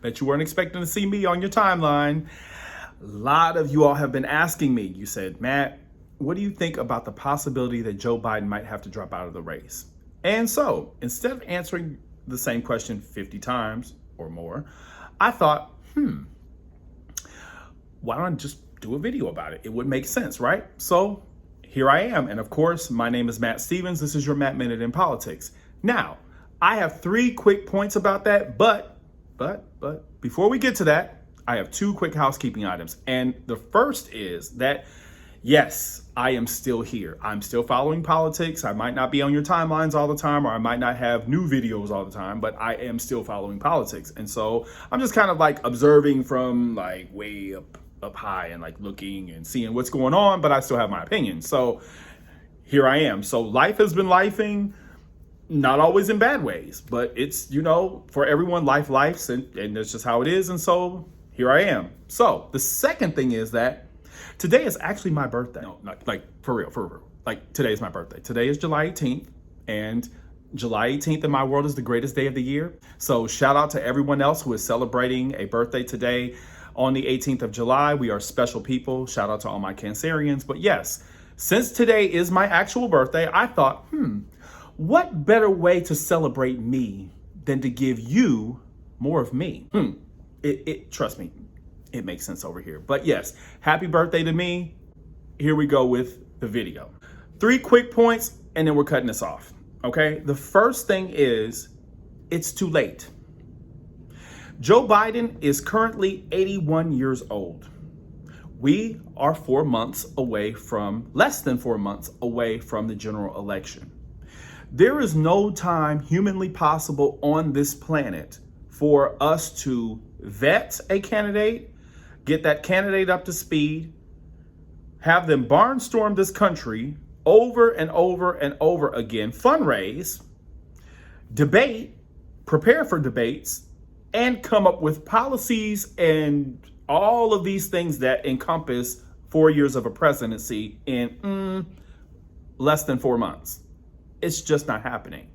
Bet you weren't expecting to see me on your timeline. A lot of you all have been asking me. You said, Matt, what do you think about the possibility that Joe Biden might have to drop out of the race? And so, instead of answering the same question 50 times or more, I thought, why don't I just do a video about it? It would make sense, right? So here I am. And of course, my name is Matt Stevens. This is your Matt Minute in Politics. Now, I have 3 quick points about that, but before we get to that, I have 2 quick housekeeping items. And the first is that, yes, I am still here. I'm still following politics. I might not be on your timelines all the time, or I might not have new videos all the time, but I am still following politics. And so I'm just kind of like observing from like way up high and like looking and seeing what's going on, but I still have my opinion. So here I am. So life has been lifing, not always in bad ways, but it's, for everyone, life's, and that's just how it is. And so here I am. So the second thing is that today is actually my birthday. No, not like for real. Like today is my birthday. Today is July 18th, and July 18th in my world is the greatest day of the year. So shout out to everyone else who is celebrating a birthday today on the 18th of July. We are special people. Shout out to all my Cancerians. But yes, since today is my actual birthday, I thought, what better way to celebrate me than to give you more of me? Trust me, it makes sense over here. But yes, happy birthday to me. Here we go with the video. 3 quick points, and then we're cutting this off. Okay, the first thing is it's too late. Joe Biden is currently 81 years old. We are less than 4 months away from the general election. There is no time humanly possible on this planet for us to vet a candidate, get that candidate up to speed, have them barnstorm this country over and over and over again, fundraise, debate, prepare for debates, and come up with policies and all of these things that encompass 4 years of a presidency in less than 4 months. It's just not happening.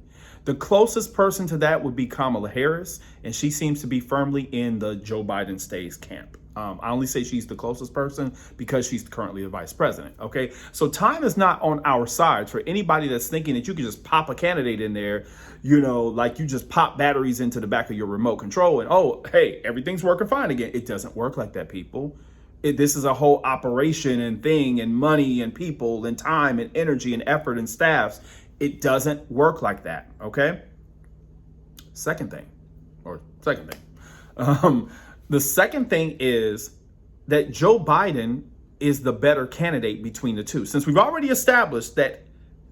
The closest person to that would be Kamala Harris, and she seems to be firmly in the Joe Biden stays camp. I only say she's the closest person because she's currently the vice president. Okay, so time is not on our side for anybody that's thinking that you can just pop a candidate in there, like you just pop batteries into the back of your remote control and, oh, hey, everything's working fine again. It doesn't work like that, people. This is a whole operation and thing and money and people and time and energy and effort and staffs. It doesn't work like that. Okay. Second thing. The second thing is that Joe Biden is the better candidate between the two, since we've already established that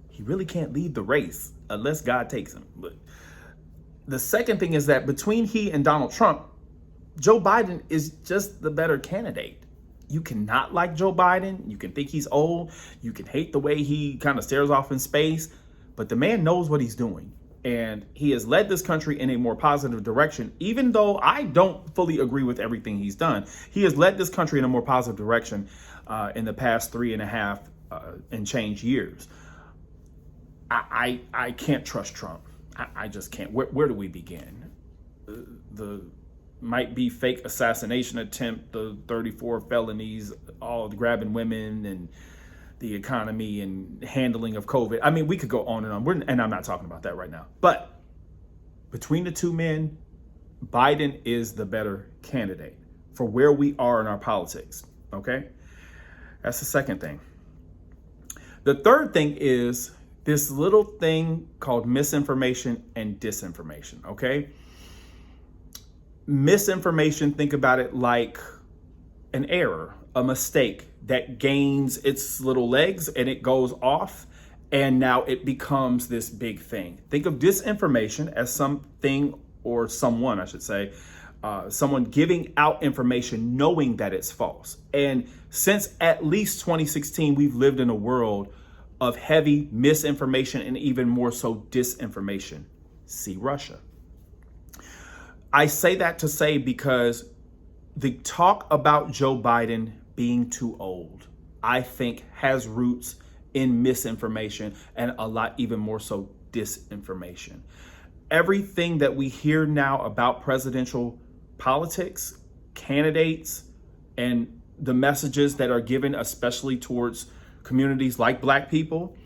he really can't lead the race unless God takes him. But the second thing is that between he and Donald Trump, Joe Biden is just the better candidate. You cannot like Joe Biden. You can think he's old. You can hate the way he kind of stares off in space, but the man knows what he's doing. And he has led this country in a more positive direction, even though I don't fully agree with everything he's done. He has led this country in a more positive direction in the past 3.5 and change years. I can't trust Trump. I just can't. Where do we begin? The might be fake assassination attempt, the 34 felonies, all grabbing women, and the economy and handling of COVID. I mean, we could go on and on. And I'm not talking about that right now. But between the two men, Biden is the better candidate for where we are in our politics. Okay? That's the second thing. The third thing is this little thing called misinformation and disinformation. Okay? Misinformation, think about it like an error, a mistake that gains its little legs and it goes off, and now it becomes this big thing. Think of disinformation as something, or someone, I should say, someone giving out information knowing that it's false. And since at least 2016, we've lived in a world of heavy misinformation and even more so disinformation. See Russia. I say that to say because the talk about Joe Biden being too old, I think, has roots in misinformation and a lot even more so disinformation. everything that we hear now about presidential politics, candidates, and the messages that are given, especially towards communities like Black people,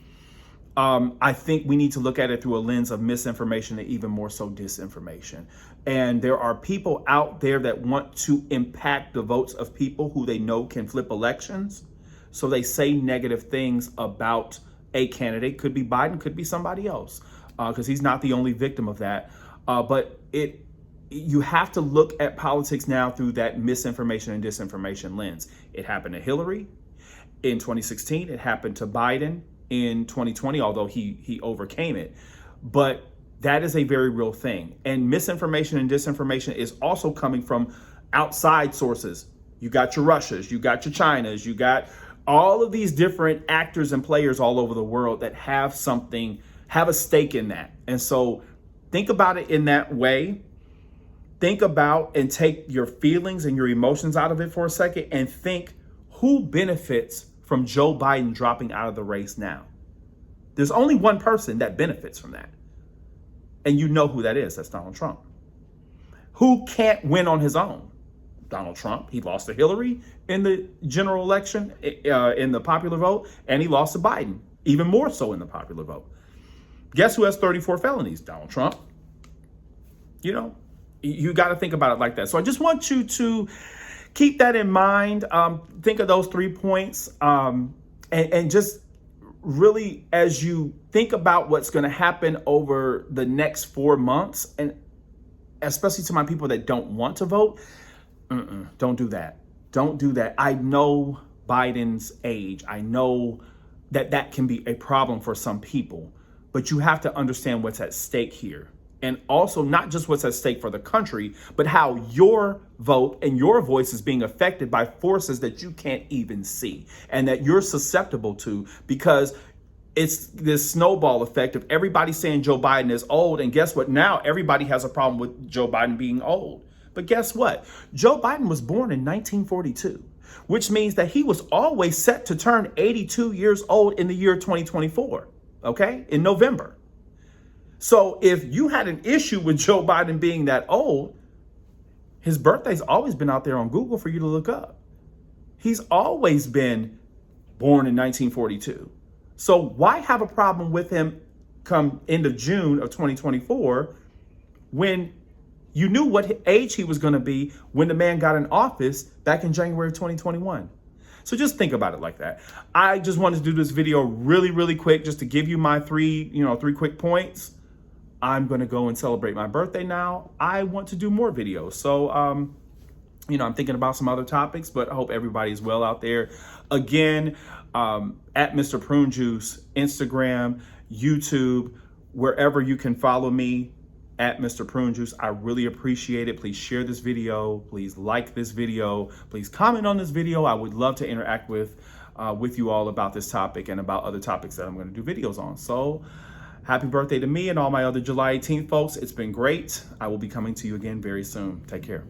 I think we need to look at it through a lens of misinformation and even more so disinformation. And there are people out there that want to impact the votes of people who they know can flip elections. So they say negative things about a candidate. Could be Biden, could be somebody else, because he's not the only victim of that. But you have to look at politics now through that misinformation and disinformation lens. It happened to Hillary in 2016. It happened to Biden in 2020, although he overcame it. But that is a very real thing. And misinformation and disinformation is also coming from outside sources. You got your Russias, you got your Chinas, you got all of these different actors and players all over the world that have a stake in that. And so think about it in that way. Think about and take your feelings and your emotions out of it for a second and think, who benefits from Joe Biden dropping out of the race now? There's only one person that benefits from that. And you know who that is. That's Donald Trump. Who can't win on his own? Donald Trump. He lost to Hillary in the general election, in the popular vote, and he lost to Biden, even more so in the popular vote. Guess who has 34 felonies? Donald Trump. You know, you got to think about it like that. So I just want you to keep that in mind. Think of those 3 points, and just really, as you think about what's going to happen over the next 4 months, and especially to my people that don't want to vote, don't do that. Don't do that. I know Biden's age. I know that can be a problem for some people, but you have to understand what's at stake here. And also not just what's at stake for the country, but how your vote and your voice is being affected by forces that you can't even see and that you're susceptible to, because it's this snowball effect of everybody saying Joe Biden is old. And guess what? Now everybody has a problem with Joe Biden being old. But guess what? Joe Biden was born in 1942, which means that he was always set to turn 82 years old in the year 2024, okay, in November. So if you had an issue with Joe Biden being that old, his birthday's always been out there on Google for you to look up. He's always been born in 1942. So why have a problem with him come end of June of 2024 when you knew what age he was going to be when the man got in office back in January of 2021? So just think about it like that. I just wanted to do this video really, really quick just to give you my three quick points. I'm going to go and celebrate my birthday now. I want to do more videos. So, I'm thinking about some other topics, but I hope everybody's well out there. Again, at Mr. Prune Juice, Instagram, YouTube, wherever you can follow me at Mr. Prune Juice. I really appreciate it. Please share this video. Please like this video. Please comment on this video. I would love to interact with you all about this topic and about other topics that I'm going to do videos on. So happy birthday to me and all my other July 18th folks. It's been great. I will be coming to you again very soon. Take care.